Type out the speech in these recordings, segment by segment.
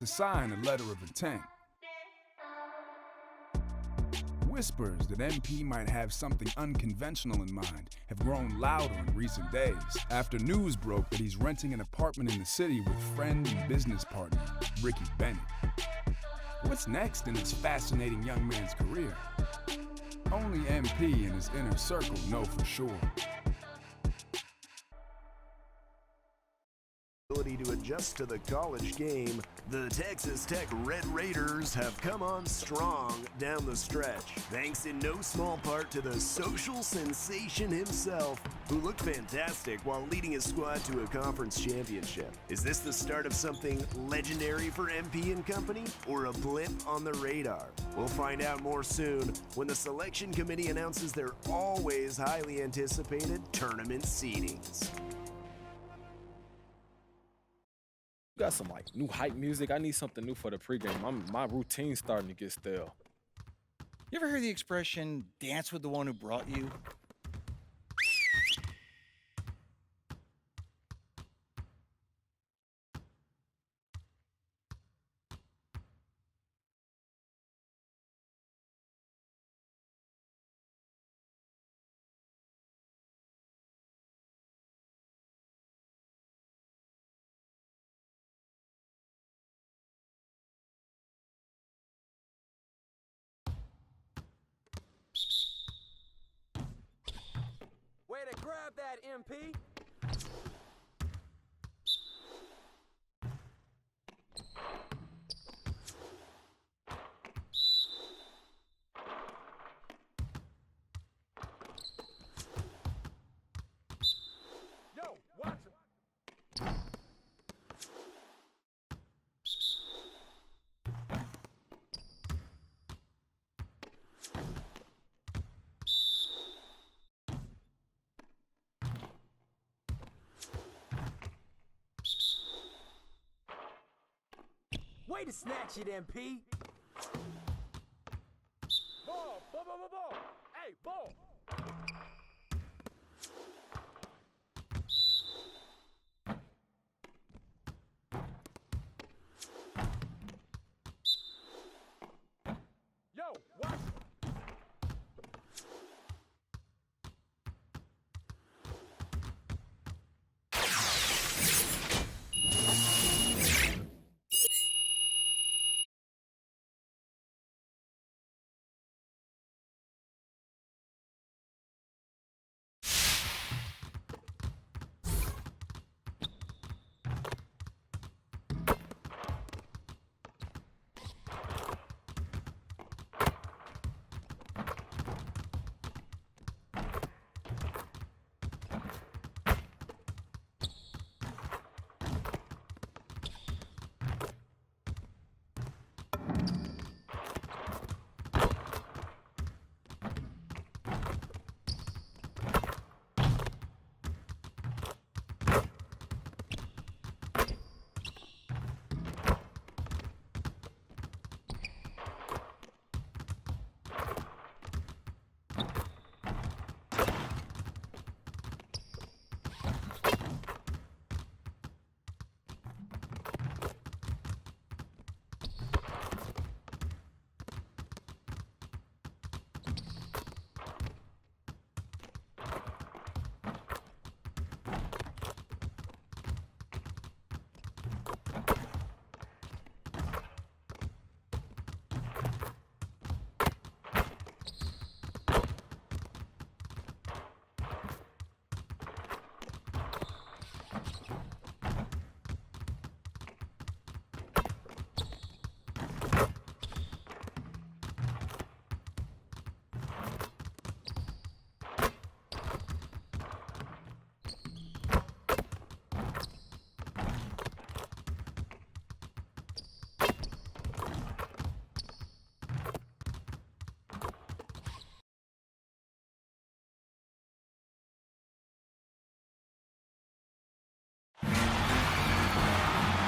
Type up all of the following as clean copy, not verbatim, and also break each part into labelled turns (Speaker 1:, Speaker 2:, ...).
Speaker 1: to sign a letter of intent. Whispers that MP might have something unconventional in mind have grown louder in recent days after news broke that he's renting an apartment in the city with friend and business partner, Ricky Bennett. What's next in this fascinating young man's career? Only MP and his inner circle know for sure.
Speaker 2: Ability to adjust to the college game, the Texas Tech Red Raiders have come on strong down the stretch, thanks in no small part to the social sensation himself, who looked fantastic while leading his squad to a conference championship. Is this the start of something legendary for MP and company, or a blip on the radar? We'll find out more soon when the selection committee announces their always highly anticipated tournament seedings.
Speaker 3: Got some like new hype music. I need something new for the pregame. My routine's starting to get stale.
Speaker 4: You ever hear the expression, dance with the one who brought you?
Speaker 5: Way to grab that, MP! Yo, watch him! Way to snatch it, MP! Ball! Ball, ball, ball, ball! Hey, ball! Yo, watch it!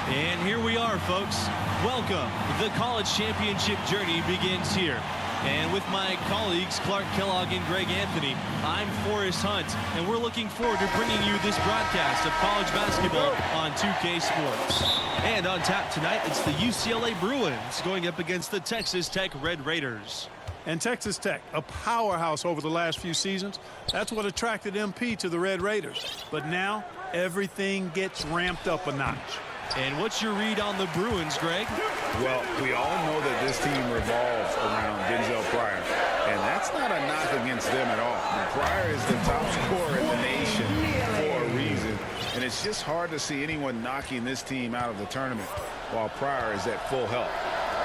Speaker 6: And here we are, folks. Welcome. The college championship journey begins here. And with my colleagues, Clark Kellogg and Greg Anthony, I'm Forrest Hunt, and we're looking forward to bringing you this broadcast of college basketball on 2K Sports. And on tap tonight, it's the UCLA Bruins going up against the Texas Tech Red Raiders.
Speaker 7: And Texas Tech, a powerhouse over the last few seasons. That's what attracted MP to the Red Raiders. But now, everything gets ramped up a notch.
Speaker 6: And what's your read on the Bruins, Greg?
Speaker 8: Well, we all know that this team revolves around Denzel Pryor, and that's not a knock against them at all. Pryor is the top scorer in the nation for a reason, and it's just hard to see anyone knocking this team out of the tournament while Pryor is at full health.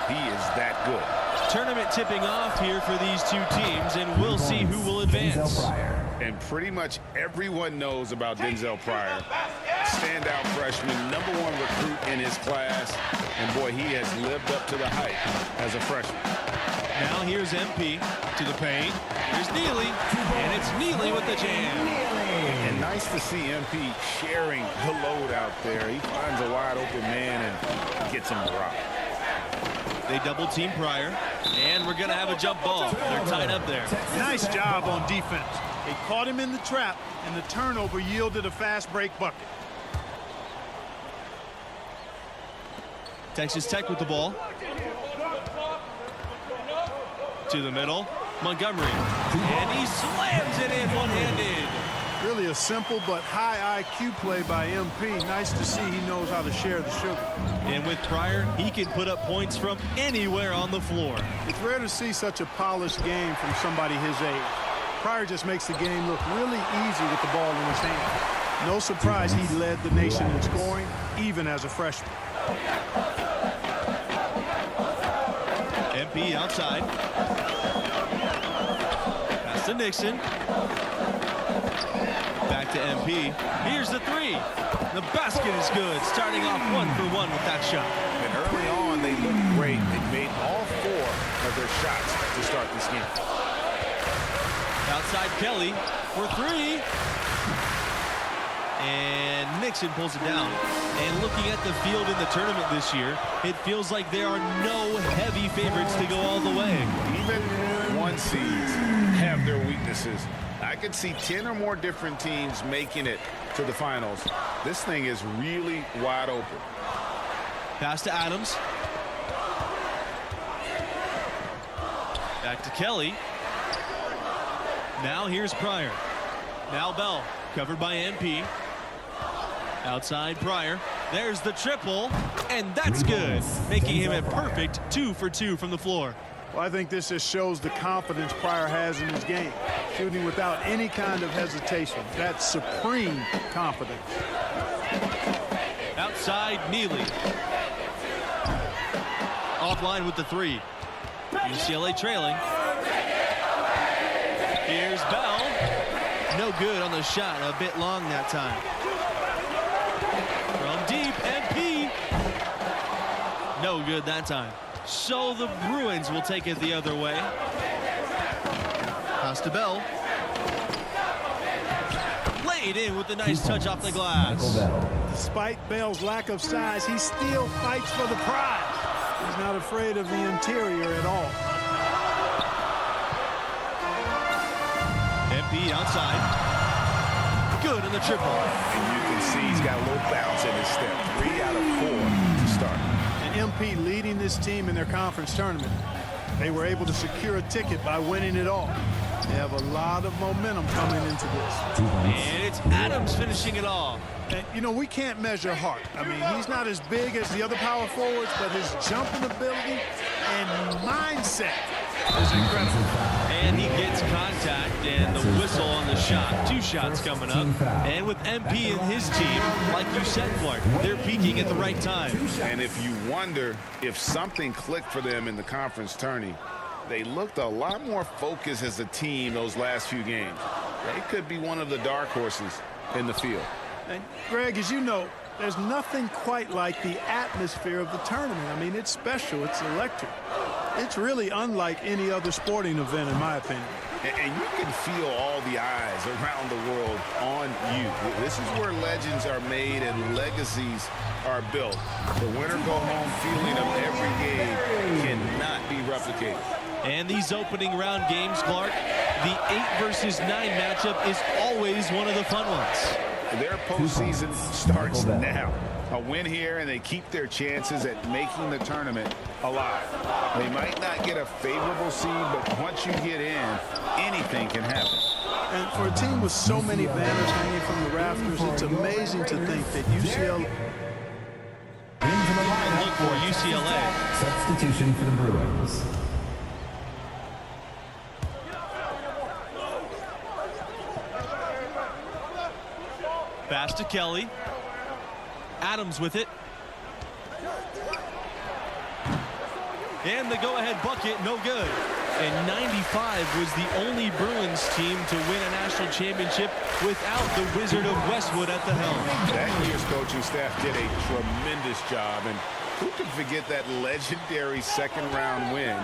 Speaker 8: He is that good.
Speaker 6: Tournament tipping off here for these two teams, and we'll see who will advance.
Speaker 8: And pretty much everyone knows about Denzel Pryor. Standout freshman, #1 recruit in his class, and boy, he has lived up to the hype as a freshman.
Speaker 6: Now here's MP to the paint. Here's Neely, and it's Neely with the jam.
Speaker 8: And nice to see MP sharing the load out there. He finds a wide open man and gets him to rock.
Speaker 6: They double team Pryor, and we're going to have a jump ball. They're tied up there.
Speaker 7: Nice job on defense. They caught him in the trap, and the turnover yielded a fast break bucket.
Speaker 6: Texas Tech with the ball. To the middle, Montgomery. And he slams it in one-handed.
Speaker 7: Really a simple but high IQ play by MP. Nice to see he knows how to share the sugar.
Speaker 6: And with Pryor, he can put up points from anywhere on the floor.
Speaker 7: It's rare to see such a polished game from somebody his age. Pryor just makes the game look really easy with the ball in his hand. No surprise he led the nation in scoring, even as a freshman.
Speaker 6: MP outside. Pass to Nixon. Back to MP. Here's the three. The basket is good, starting off 1 for 1 with that shot.
Speaker 8: And early on, they looked great. They made all 4 of their shots to start this game.
Speaker 6: Outside Kelly for 3. And Nixon pulls it down. And looking at the field in the tournament this year, it feels like there are no heavy favorites to go all the way.
Speaker 8: Even 1 seeds have their weaknesses. I could see 10 or more different teams making it to the finals. This thing is really wide open.
Speaker 6: Pass to Adams. Back to Kelly. Now here's Pryor. Now Bell, covered by MP. Outside Pryor. There's the triple, and that's good, making him a perfect 2 for 2 from the floor.
Speaker 7: Well, I think this just shows the confidence Pryor has in his game. Shooting without any kind of hesitation. That's supreme confidence.
Speaker 6: Outside Neely. Offline with the 3. UCLA trailing. Here's Bell. No good on the shot. A bit long that time. From deep, MP. No good that time. So the Bruins will take it the other way. Pass to Bell. Laid in with a nice touch off the glass.
Speaker 7: Despite Bell's lack of size, he still fights for the prize. He's not afraid of the interior at all.
Speaker 6: MP outside. Good in the triple.
Speaker 8: And you can see he's got a little bounce in his step. 3 out of 4 to start.
Speaker 7: And MP leading this team in their conference tournament. They were able to secure a ticket by winning it all. They have a lot of momentum coming into this.
Speaker 6: And it's Adams finishing it off.
Speaker 7: And, you know, we can't measure heart. I mean, he's not as big as the other power forwards, but his jumping ability and mindset is incredible.
Speaker 6: And he gets contact and the whistle on the shot. 2 shots coming up. And with MP and his team, like you said, Clark, they're peaking at the right time.
Speaker 8: And if you wonder if something clicked for them in the conference tourney, they looked a lot more focused as a team those last few games. They could be one of the dark horses in the field.
Speaker 7: And Greg, as you know, there's nothing quite like the atmosphere of the tournament. I mean, it's special. It's electric. It's really unlike any other sporting event, in my opinion.
Speaker 8: And you can feel all the eyes around the world on you. This is where legends are made and legacies are built. The winner-go-home feeling of every game cannot be replicated.
Speaker 6: And these opening round games, Clark, the 8 versus 9 matchup is always one of the fun ones.
Speaker 8: Their postseason starts now. A win here, and they keep their chances at making the tournament alive. They might not get a favorable seed, but once you get in, anything can happen.
Speaker 7: And for a team with so many banners hanging from the rafters, it's amazing to think that UCLA...
Speaker 6: Look for UCLA.
Speaker 9: Substitution for the Bruins.
Speaker 6: Pass to Kelly. Adams with it. And the go-ahead bucket, no good. And 95 was the only Bruins team to win a national championship without the Wizard of Westwood at the helm.
Speaker 8: That year's coaching staff did a tremendous job, and who can forget that legendary second-round win?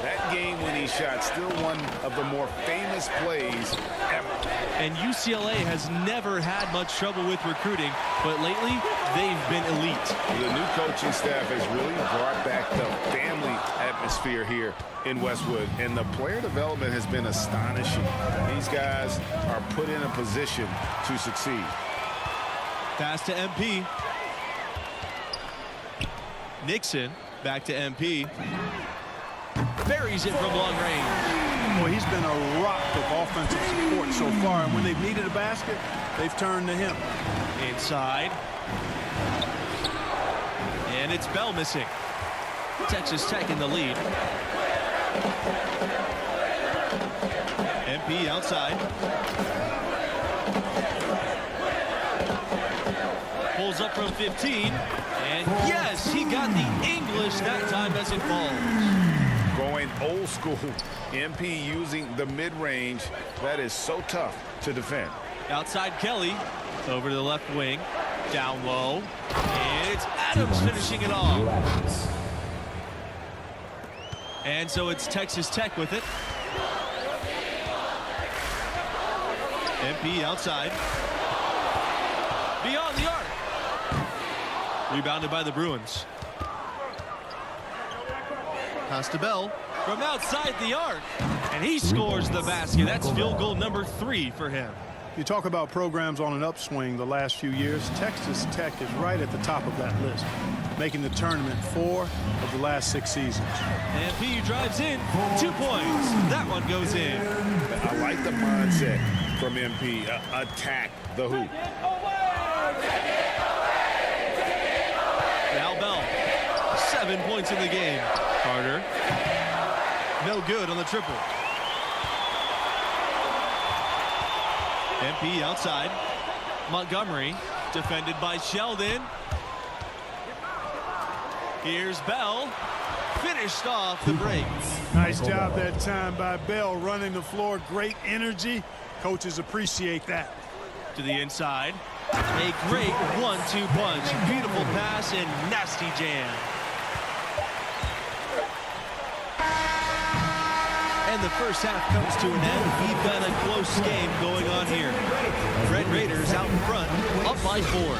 Speaker 8: That game when he shot, still one of the more famous plays ever.
Speaker 6: And UCLA has never had much trouble with recruiting, but lately they've been elite.
Speaker 8: The new coaching staff has really brought back the family atmosphere here in Westwood, and the player development has been astonishing. These guys are put in a position to succeed.
Speaker 6: Pass to MP. Nixon back to MP. Buries it from long range.
Speaker 7: Boy, he's been a rock of offensive support so far, and when they've needed a basket, they've turned to him.
Speaker 6: Inside. And it's Bell missing. Texas Tech in the lead. MP outside. Pulls up from 15. And yes, he got the English that time as it falls.
Speaker 8: Going old school. MP using the mid-range. That is so tough to defend.
Speaker 6: Outside Kelly. Over to the left wing. Down low. And it's Adams finishing it off. And so it's Texas Tech with it. MP outside. Beyond the arc. Rebounded by the Bruins. Pass to Bell from outside the arc. And he scores the basket. That's field goal number 3 for him.
Speaker 7: You talk about programs on an upswing the last few years. Texas Tech is right at the top of that list, making the tournament 4 of the last 6 seasons.
Speaker 6: And P drives in, 2 points. That one goes in.
Speaker 8: I like the mindset from MP. Attack the hoop.
Speaker 6: Now Bell, 7 points in the game. Carter, no good on the triple. MP outside. Montgomery, defended by Sheldon. Here's Bell, finished off the break.
Speaker 7: Nice job that time by Bell, running the floor. Great energy. Coaches appreciate that.
Speaker 6: To the inside. A great 1-2 punch. Beautiful pass and nasty jam. And the first half comes to an end. We've got a close game going on here. Red Raiders out in front, up by 4.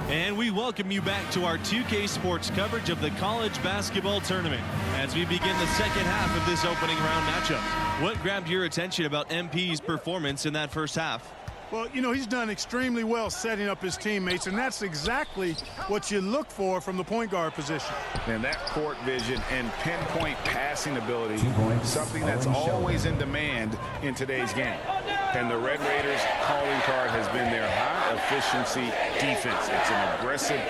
Speaker 6: And we welcome you back to our 2K Sports coverage of the college basketball tournament as we begin the second half of this opening round matchup. What grabbed your attention about MP's performance in that first half?
Speaker 7: Well, you know, he's done extremely well setting up his teammates, and that's exactly what you look for from the point guard position.
Speaker 8: And that court vision and pinpoint passing ability, something that's always in demand in today's game. And the Red Raiders' calling card has been their high-efficiency defense. It's an aggressive,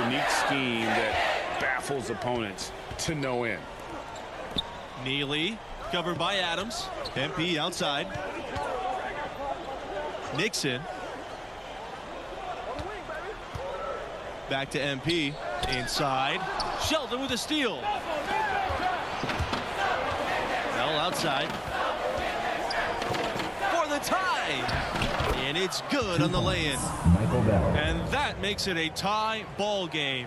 Speaker 8: unique scheme that baffles opponents to no end.
Speaker 6: Neely, covered by Adams. MP outside. Nixon. Back to MP. Inside. Sheldon with a steal. Bell outside. For the tie. And it's good on the lay-in. And that makes it a tie ball game.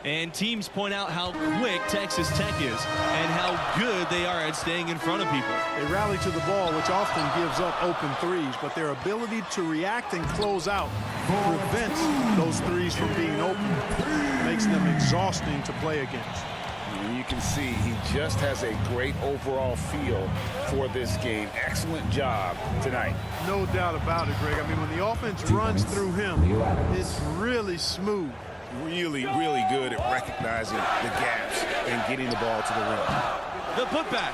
Speaker 6: And teams point out how quick Texas Tech is and how good they are at staying in front of people.
Speaker 7: They rally to the ball, which often gives up open threes, but their ability to react and close out prevents those threes from being open. Makes them exhausting to play against.
Speaker 8: And you can see he just has a great overall feel for this game. Excellent job tonight.
Speaker 7: No doubt about it, Greg. I mean, when the offense runs through him, it's really smooth.
Speaker 8: Really, really good at recognizing the gaps and getting the ball to the rim.
Speaker 6: The putback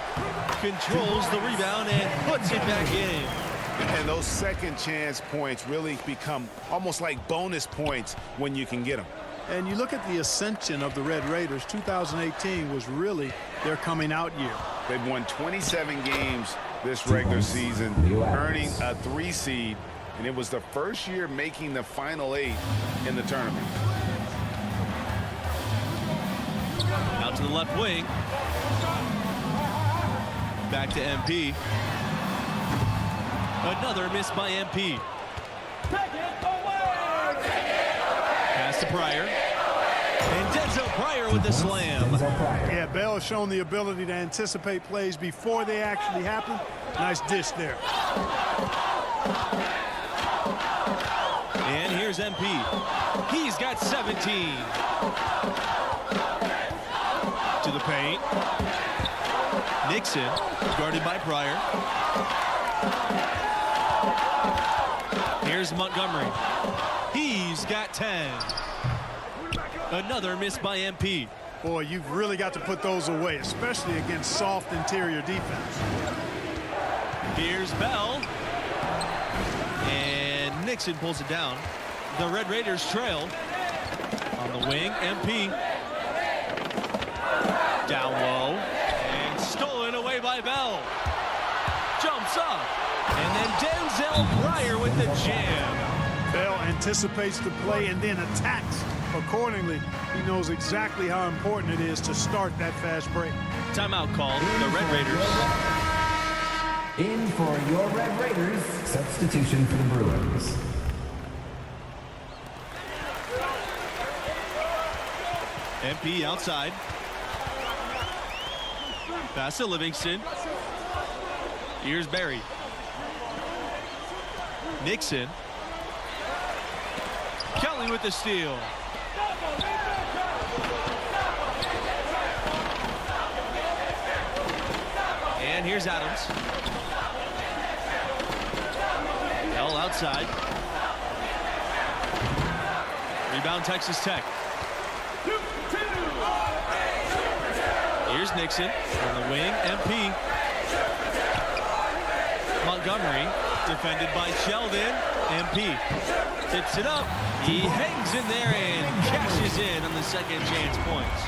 Speaker 6: controls the rebound and puts it back in.
Speaker 8: And those second chance points really become almost like bonus points when you can get them.
Speaker 7: And you look at the ascension of the Red Raiders, 2018 was really their coming out year.
Speaker 8: They've won 27 games this regular season, earning a 3 seed, and it was the first year making the Final 8 in the tournament.
Speaker 6: Out to the left wing. Back to MP. Another miss by MP. Pass to Pryor. And Denzel Pryor with the slam.
Speaker 7: Yeah, Bell has shown the ability to anticipate plays before they actually happen. Nice dish there.
Speaker 6: And here's MP. He's got 17. To the paint. Nixon, guarded by Pryor. Here's Montgomery. He's got 10. Another miss by MP.
Speaker 7: Boy, you've really got to put those away, especially against soft interior defense.
Speaker 6: Here's Bell. And Nixon pulls it down. The Red Raiders trail. On the wing, MP. Down low. And stolen away by Bell. Jumps up. And then Denzel Pryor with the jam.
Speaker 7: Bell anticipates the play and then attacks accordingly. He knows exactly how important it is to start that fast break.
Speaker 6: Timeout called. The Red Raiders.
Speaker 9: In for your Red Raiders, substitution for the Bruins.
Speaker 6: MP outside. Pass to Livingston. Here's Barry. Nixon. Kelly with the steal. And here's Adams. Bell outside. Rebound Texas Tech. Here's Nixon on the wing. MP. Montgomery defended by Sheldon. MP tips it up. He hangs in there and cashes in on the second chance points.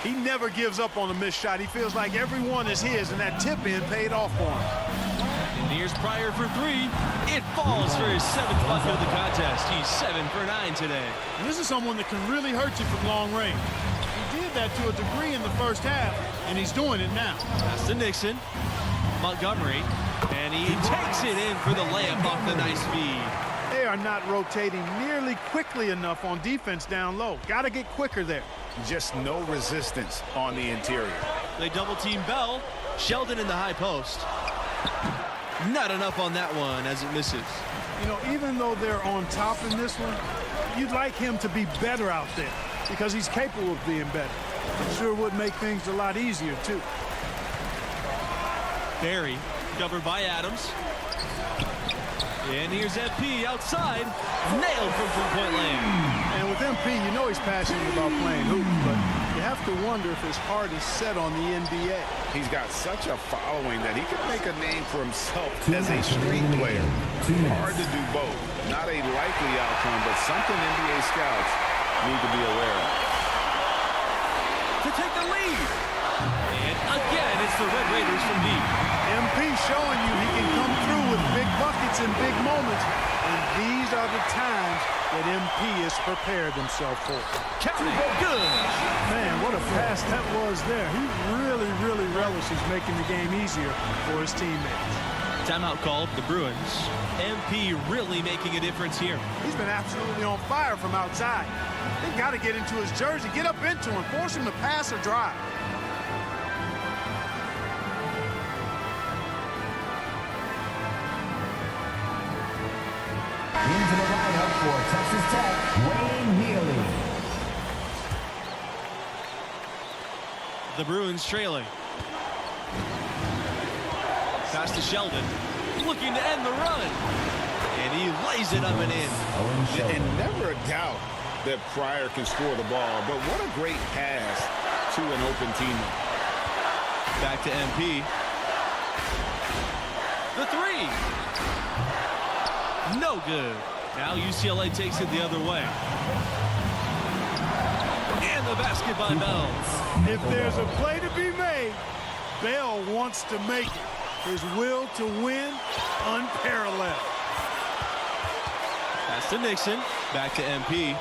Speaker 7: He never gives up on a missed shot. He feels like everyone is his, and that tip-in paid off for him.
Speaker 6: And here's Pryor for 3. It falls for his 7th bucket of the contest. He's 7 for 9 today.
Speaker 7: And this is someone that can really hurt you from long range. He did that to a degree in the first half, and he's doing it now.
Speaker 6: Pass to Nixon. Montgomery. And he takes it in for the layup off the nice feed.
Speaker 7: They are not rotating nearly quickly enough on defense down low. Got to get quicker there.
Speaker 8: Just no resistance on the interior.
Speaker 6: They double team Bell. Sheldon in the high post. Not enough on that one as it misses.
Speaker 7: You know, even though they're on top in this one, you'd like him to be better out there because he's capable of being better. It sure would make things a lot easier, too.
Speaker 6: Barry covered by Adams. And here's MP outside. Nailed from three-point land.
Speaker 7: And with MP, you know he's passionate about playing hoops, but you have to wonder if his heart is set on the NBA.
Speaker 8: He's got such a following that he could make a name for himself as a street player. Hard to do both. Not a likely outcome, but something NBA scouts need to be aware of.
Speaker 6: To take the lead. And again, it's the Red Raiders from deep.
Speaker 7: MP showing you he can come through with big buckets in big moments, and these are the times that MP has prepared himself for.
Speaker 6: Counting good.
Speaker 7: Man, what a pass that was there. He really relishes making the game easier for his teammates.
Speaker 6: Timeout called, the Bruins. MP really making a difference here.
Speaker 7: He's been absolutely on fire from outside. They've got to get into his jersey, get up into him, force him to pass or drive.
Speaker 9: Into the lineup for Texas Tech, Wayne Healy.
Speaker 6: The Bruins trailing. Pass to Sheldon. Looking to end the run. And he lays it up and in.
Speaker 8: And never a doubt that Pryor can score the ball, but what a great pass to an open teammate.
Speaker 6: Back to MP. The three. No good. Now UCLA takes it the other way. And the basket by Bell.
Speaker 7: If there's a play to be made, Bell wants to make it. His will to win, unparalleled.
Speaker 6: Pass to Nixon. Back to MP.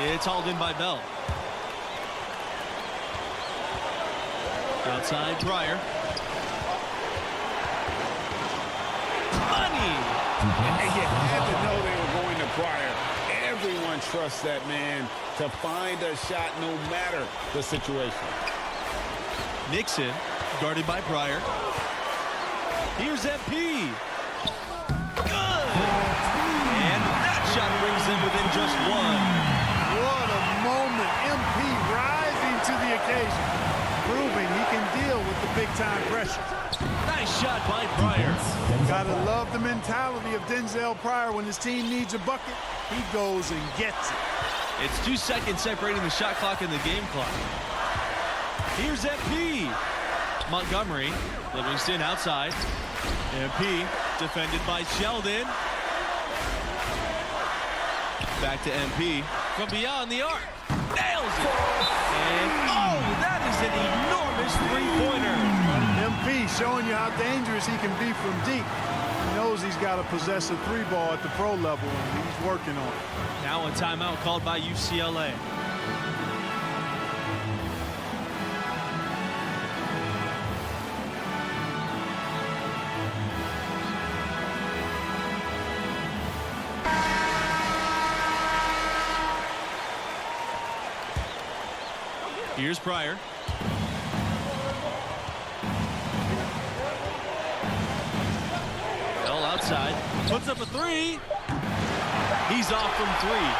Speaker 6: It's hauled in by Bell. Outside, Pryor. Money!
Speaker 8: And you had to know they were going to Pryor. Everyone trusts that man to find a shot no matter the situation.
Speaker 6: Nixon, guarded by Pryor. Here's MP. Good! And that shot brings them within just one.
Speaker 7: What a moment. MP rising to the occasion, proving he can deal with the big-time pressure.
Speaker 6: Nice shot by Pryor.
Speaker 7: Gotta love the mentality of Denzel Pryor. When his team needs a bucket, he goes and gets it.
Speaker 6: It's 2 seconds separating the shot clock and the game clock. Here's MP. Montgomery. Livingston outside. MP defended by Sheldon. Back to MP. From beyond the arc. Nails it. And oh, that is an enormous three-pointer.
Speaker 7: MP showing you how dangerous he can be from deep. He knows he's got to possess a three ball at the pro level, and he's working on it.
Speaker 6: Now a timeout called by UCLA. Here's Pryor. Bell outside. Puts up a three. He's off from three.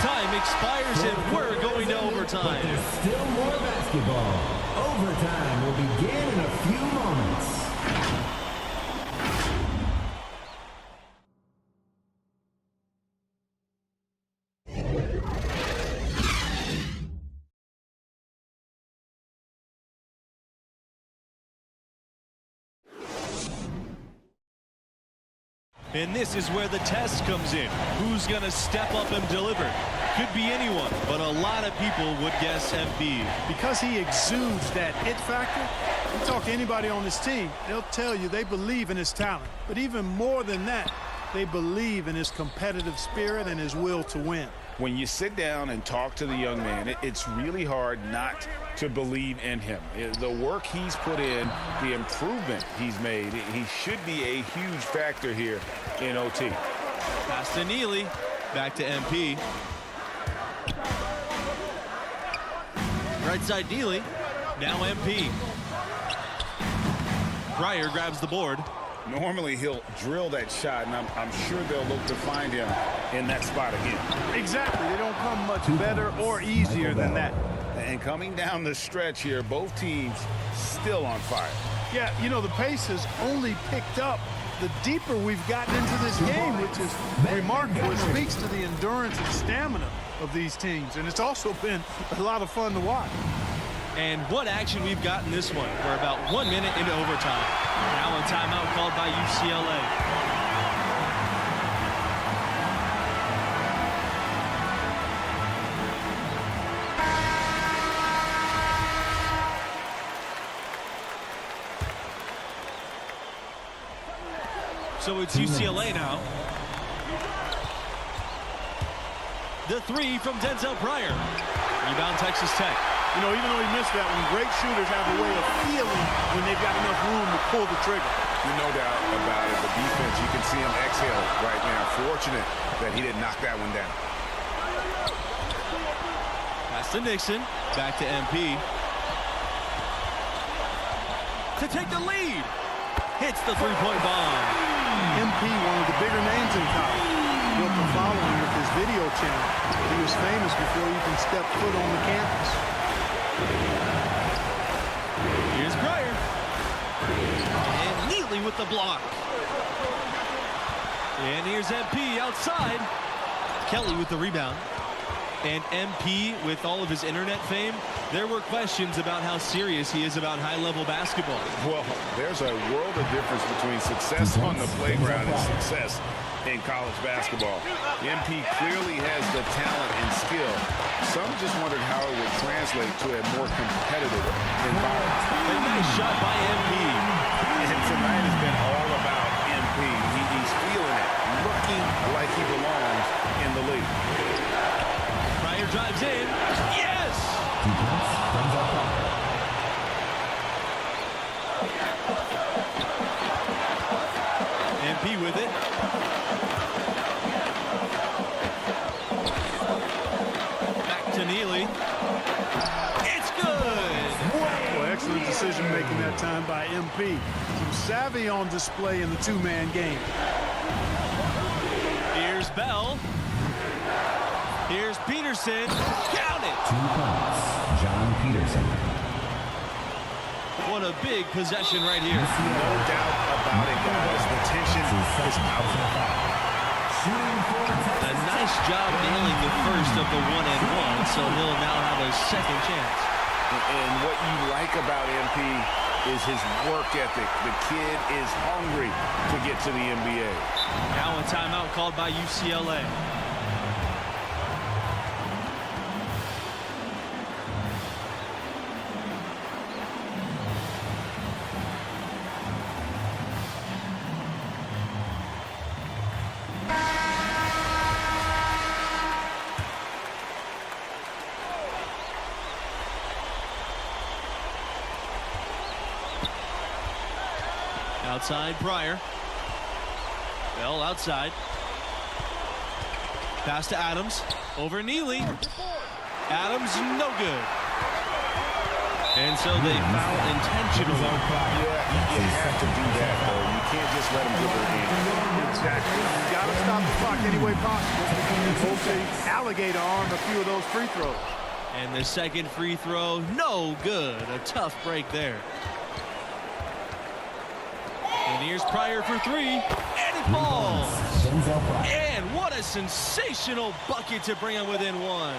Speaker 6: Time expires and we're going to overtime.
Speaker 9: But there's still more basketball. Overtime will begin in a few moments.
Speaker 6: And this is where the test comes in. Who's going to step up and deliver? Could be anyone, but a lot of people would guess Embiid.
Speaker 7: Because he exudes that it factor, you talk to anybody on this team, they'll tell you they believe in his talent. But even more than that, they believe in his competitive spirit and his will to win.
Speaker 8: When you sit down and talk to the young man, it's really hard not to believe in him. The work he's put in, the improvement he's made, he should be a huge factor here in OT.
Speaker 6: Pass to Neely. Back to MP. Right side Neely. Now MP. Pryor grabs the board.
Speaker 8: Normally he'll drill that shot, and I'm sure they'll look to find him in that spot again.
Speaker 7: Exactly. They don't come much better or easier than that.
Speaker 8: And coming down the stretch here, both teams still on fire.
Speaker 7: Yeah, you know, the pace has only picked up the deeper we've gotten into this game, which is remarkable. It speaks to the endurance and stamina of these teams, and it's also been a lot of fun to watch.
Speaker 6: And what action we've got in this one. We're about 1 minute into overtime. Now a timeout called by UCLA. So it's UCLA now. The three from Denzel Pryor. Rebound Texas Tech.
Speaker 7: You know, even though he missed that one, great shooters have a way of feeling when they've got enough room to pull the trigger.
Speaker 8: No doubt about it. The defense, you can see him exhale right now. Fortunate that he didn't knock that one down.
Speaker 6: Pass to Nixon. Back to MP. To take the lead. Hits the three-point bomb.
Speaker 7: MP, one of the bigger names in college. Built a following with his video channel. He was famous before he even stepped foot on the campus.
Speaker 6: Here's Pryor. And Neely with the block. And here's MP outside. Kelly with the rebound. And MP, with all of his internet fame, there were questions about how serious he is about high-level basketball.
Speaker 8: Well, there's a world of difference between success on the playground and success in college basketball. MP clearly has the talent and skill. Some just wondered how it would translate to a more competitive environment.
Speaker 6: A nice shot by MP.
Speaker 8: And tonight has been all about MP. He's feeling it, looking like he belongs in the league.
Speaker 6: Pryor drives in. Yes! MP with it. Back to Neely. It's good!
Speaker 7: Well, excellent decision-making that time by MP. Some savvy on display in the two-man game.
Speaker 6: Here's Bell. Here's Peterson. Count it!
Speaker 9: 2 points, John Peterson.
Speaker 6: What a big possession right here.
Speaker 8: No doubt about it, guys. The tension is out.
Speaker 6: A nice job nailing the first of the 1-and-1, so he'll now have a second chance.
Speaker 8: And what you like about MP is his work ethic. The kid is hungry to get to the NBA.
Speaker 6: Now a timeout called by UCLA. Outside Pryor. Bell outside. Pass to Adams. Over Neely. Adams no good. And so they foul intentionally.
Speaker 8: Yeah, you have to do that, though. You can't just let him get it in.
Speaker 7: Exactly. You got to stop the clock any way possible. Hope they alligator arm a few of those free throws.
Speaker 6: And the second free throw, no good. A tough break there. And here's Pryor for three, and it falls. And what a sensational bucket to bring him within one.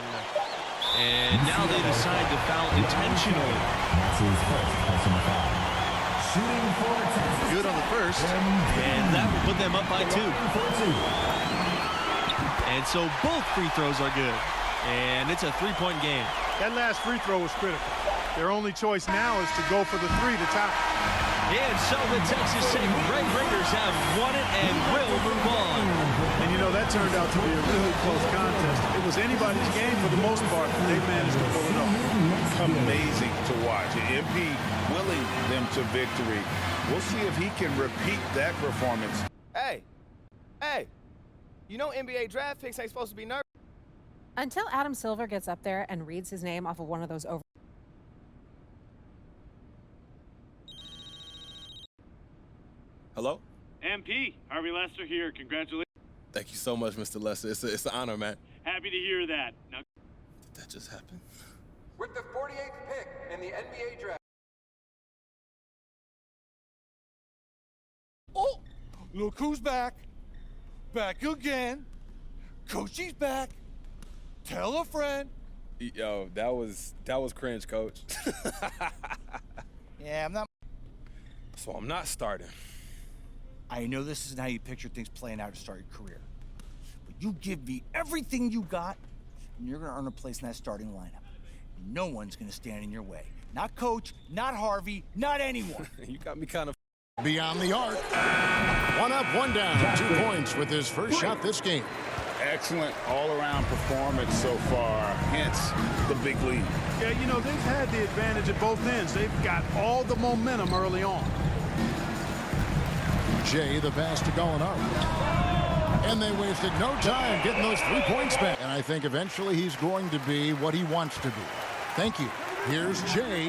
Speaker 6: And now they decide to foul intentionally. Good on the first, and that will put them up by 2. And so both free throws are good, and it's a 3-point game.
Speaker 7: That last free throw was critical. Their only choice now is to go for the 3 to tie.
Speaker 6: And so the Texas Tech Red Raiders have won it and will move on.
Speaker 7: And you know, that turned out to be a really close contest. It was anybody's game for the most part, but they managed to pull it off.
Speaker 8: Amazing to watch. MP willing them to victory. We'll see if he can repeat that performance.
Speaker 5: Hey, you know NBA draft picks ain't supposed to be nervous.
Speaker 10: Until Adam Silver gets up there and reads his name off of one of those over.
Speaker 3: Hello?
Speaker 11: MP, Harvey Lester here. Congratulations.
Speaker 3: Thank you so much, Mr. Lester. It's an honor, man.
Speaker 11: Happy to hear that. Now,
Speaker 3: Did that just happen?
Speaker 5: With the 48th pick in the NBA draft.
Speaker 4: Oh, look who's back. Back again. Coachy's back. Tell a friend.
Speaker 3: Yo, that was cringe, Coach.
Speaker 4: Yeah, I'm not.
Speaker 3: So I'm not starting.
Speaker 4: I know this isn't how you picture things playing out to start your career. But you give me everything you got, and you're going to earn a place in that starting lineup. No one's going to stand in your way. Not Coach, not Harvey, not anyone.
Speaker 3: You got me kind of...
Speaker 12: Beyond the arc. 1 up, 1 down. 2 points with his first shot this game.
Speaker 8: excellent all-around performance so far, hence the big lead.
Speaker 7: Yeah, you know, they've had the advantage at both ends. They've got all the momentum early on.
Speaker 12: Jay, the pass to Gallinari. And they wasted no time getting those 3 points back. And I think eventually he's going to be what he wants to be. Thank you. Here's Jay.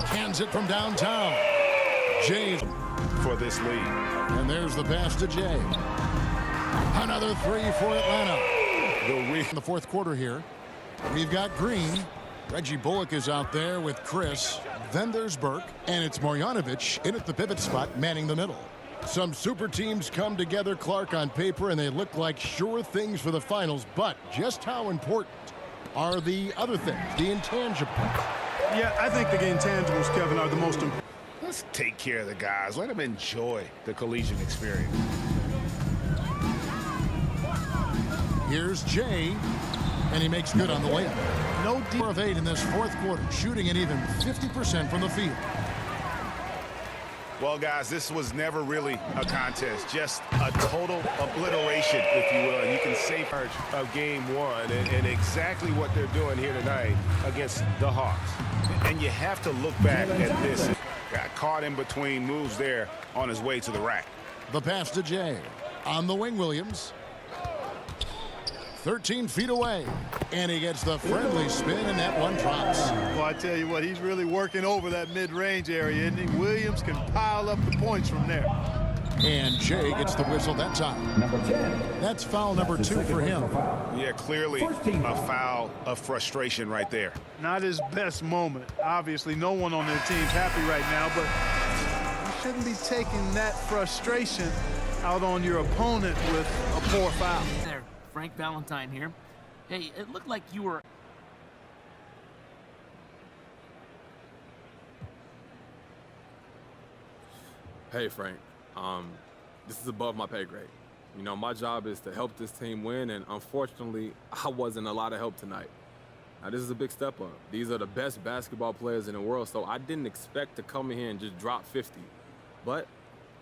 Speaker 12: Cans it from downtown. Jay
Speaker 8: for this lead.
Speaker 12: And there's the pass to Jay. Another 3 for Atlanta. In the fourth quarter here, we've got Green. Reggie Bullock is out there with Chris. Then there's Burke. And it's Marjanovic in at the pivot spot, manning the middle. Some super teams come together, Clark, on paper, and they look like sure things for the finals. But just how important are the other things, the intangibles?
Speaker 7: Yeah, I think the intangibles, Kevin, are the most important.
Speaker 8: Let's take care of the guys. Let them enjoy the collegiate experience.
Speaker 12: Here's Jay, and he makes good on the layup. No deep of 8 in this fourth quarter, shooting at even 50% from the field.
Speaker 8: Well, guys, this was never really a contest, just a total obliteration, if you will. And you can say part of game one and exactly what they're doing here tonight against the Hawks. And you have to look back at this. Got caught in between moves there on his way to the rack.
Speaker 12: The pass to Jay. On the wing, Williams. 13 feet away. And he gets the friendly spin, and that one drops.
Speaker 7: Well, I tell you what, he's really working over that mid-range area, isn't he? Williams can pile up the points from there.
Speaker 12: And Jay gets the whistle that time. That's foul number 2 for him.
Speaker 8: Yeah, clearly a foul of frustration right there.
Speaker 7: Not his best moment. Obviously, no one on their team's happy right now, but you shouldn't be taking that frustration out on your opponent with a poor foul.
Speaker 13: There, Frank Valentine here. Hey, it looked like you were...
Speaker 3: Hey, Frank. This is above my pay grade. You know, my job is to help this team win, and unfortunately, I wasn't a lot of help tonight. Now, this is a big step up. These are the best basketball players in the world, so I didn't expect to come in here and just drop 50. But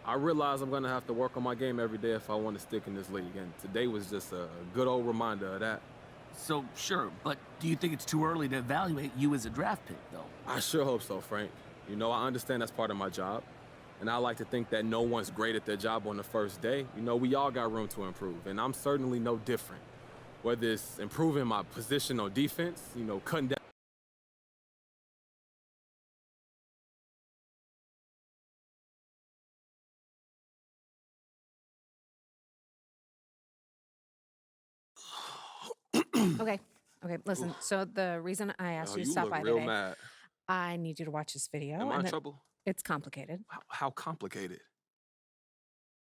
Speaker 3: I realize I'm going to have to work on my game every day if I want to stick in this league, and today was just a good old reminder of that.
Speaker 13: So, sure, but do you think it's too early to evaluate you as a draft pick, though?
Speaker 3: I sure hope so, Frank. You know, I understand that's part of my job. And I like to think that no one's great at their job on the first day. You know, we all got room to improve, and I'm certainly no different. Whether it's improving my position on defense, you know, cutting down.
Speaker 10: Okay, listen. So the reason I asked you to
Speaker 3: You
Speaker 10: stop
Speaker 3: look
Speaker 10: by
Speaker 3: real
Speaker 10: today,
Speaker 3: mad.
Speaker 10: I need you to watch this video.
Speaker 3: Am I in
Speaker 10: and
Speaker 3: trouble?
Speaker 10: It's complicated.
Speaker 3: How complicated?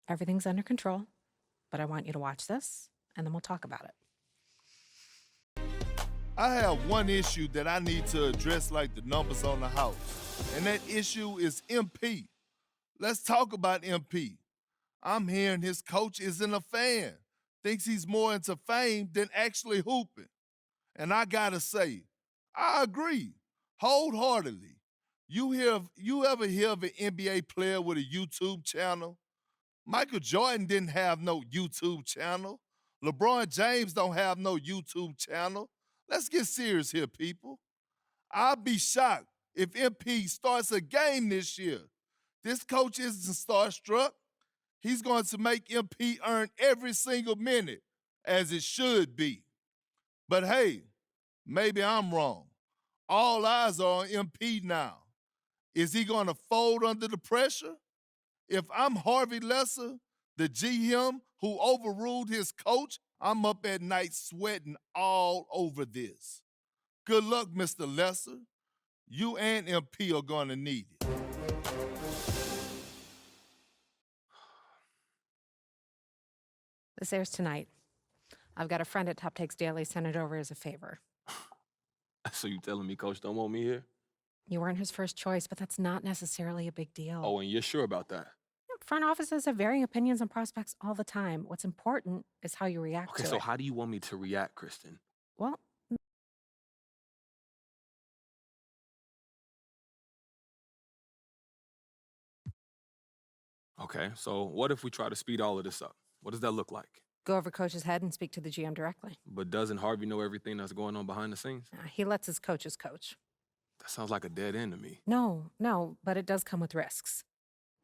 Speaker 10: Everything's under control, but I want you to watch this, and then we'll talk about it.
Speaker 14: I have one issue that I need to address like the numbers on the house, and that issue is MP. Let's talk about MP. I'm hearing his coach isn't a fan, thinks he's more into fame than actually hooping. And I gotta say, I agree wholeheartedly. You ever hear of an NBA player with a YouTube channel? Michael Jordan didn't have no YouTube channel. LeBron James don't have no YouTube channel. Let's get serious here, people. I'll be shocked if MP starts a game this year. This coach isn't starstruck. He's going to make MP earn every single minute, as it should be. But hey, maybe I'm wrong. All eyes are on MP now. Is he going to fold under the pressure? If I'm Harvey Lesser, the GM who overruled his coach, I'm up at night sweating all over this. Good luck, Mr. Lesser. You and MP are going to need it.
Speaker 10: This airs tonight. I've got a friend at Top Takes Daily sent it over as a favor.
Speaker 3: So you telling me Coach don't want me here?
Speaker 10: You weren't his first choice, but that's not necessarily a big deal.
Speaker 3: Oh, and you're sure about that?
Speaker 10: Front offices have varying opinions on prospects all the time. What's important is how you react to it.
Speaker 3: Okay, so how do you want me to react, Kristen?
Speaker 10: Well,
Speaker 3: Okay, so what if we try to speed all of this up? What does that look like?
Speaker 10: Go over coach's head and speak to the GM directly.
Speaker 3: But doesn't Harvey know everything that's going on behind the scenes?
Speaker 10: He lets his coaches coach.
Speaker 3: That sounds like a dead end to me.
Speaker 10: No, but it does come with risks.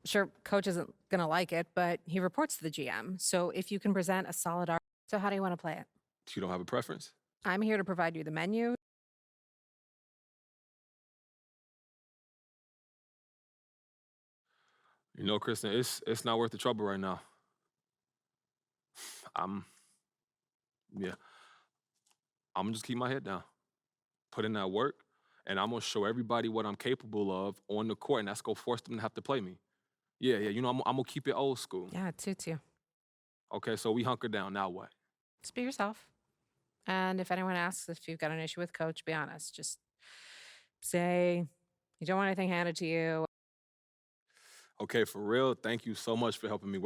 Speaker 10: Sure, coach isn't going to like it, but he reports to the GM. So if you can present a solid argument. So how do you want to play it?
Speaker 3: You don't have a preference?
Speaker 10: I'm here to provide you the menu.
Speaker 3: You know, Kristen, it's not worth the trouble right now. I'm gonna just keep my head down, put in that work, and I'm gonna show everybody what I'm capable of on the court, and that's gonna force them to have to play me. Yeah, you know, I'm gonna keep it old school.
Speaker 10: Yeah, it suits you.
Speaker 3: Okay, so we hunker down, now what?
Speaker 10: Just be yourself. And if anyone asks if you've got an issue with coach, be honest. Just say you don't want anything handed to you.
Speaker 3: Okay, for real, thank you so much for helping me.